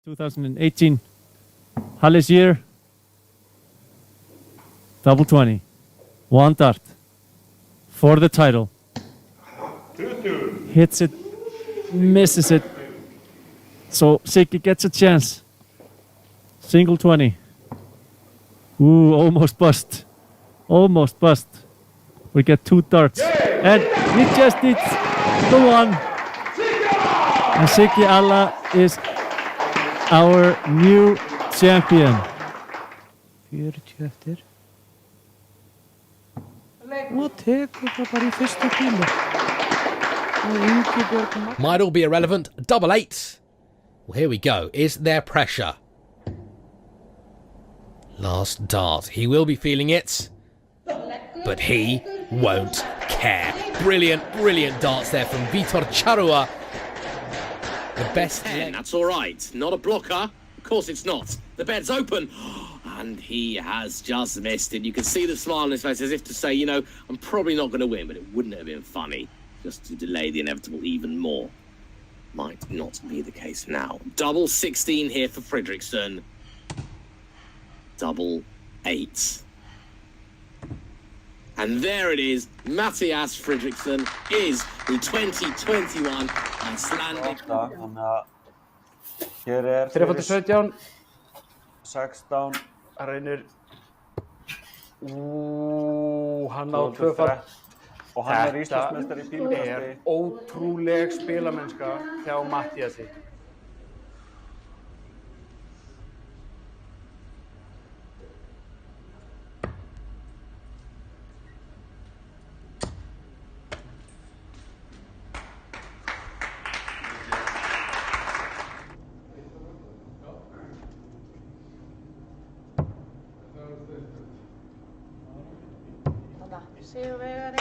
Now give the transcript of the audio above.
2018 Halles year. Double 20. One dart. For the title. Hits it. Misses it. So Siggi gets a chance. Single 20. Ooh, almost bust. Almost bust. We get two darts. And he just needs the one. And Siggi Alla is our new champion. 40 eftir. Og tekur það bara í fyrstu pílu. Og Ingibjörg Might all be irrelevant. Double eight. Well, here we go. Is there pressure? Last dart. He will be feeling it. But he won't care. Brilliant, brilliant darts there from Vitor Charua. The best. 10, that's all right. Not a blocker. Of course it's not. The bed's open. And he has just missed it. You can see the smile on his face as if to say, you know, I'm probably not going to win, but it wouldn't have been funny just to delay the inevitable even more. Might not be the case now. Double 16 here for Fredriksson. Double 8. And there it is. Mattias Fredriksson is the 2021 Icelandic. Þannig að hér er 3.17. 16. Reynir. Hann á tvöfall. Og hann er Íslandsmeistari í pílukasti. Þetta er ótrúleg spilamennska hjá Mattiasi. Sigurvegari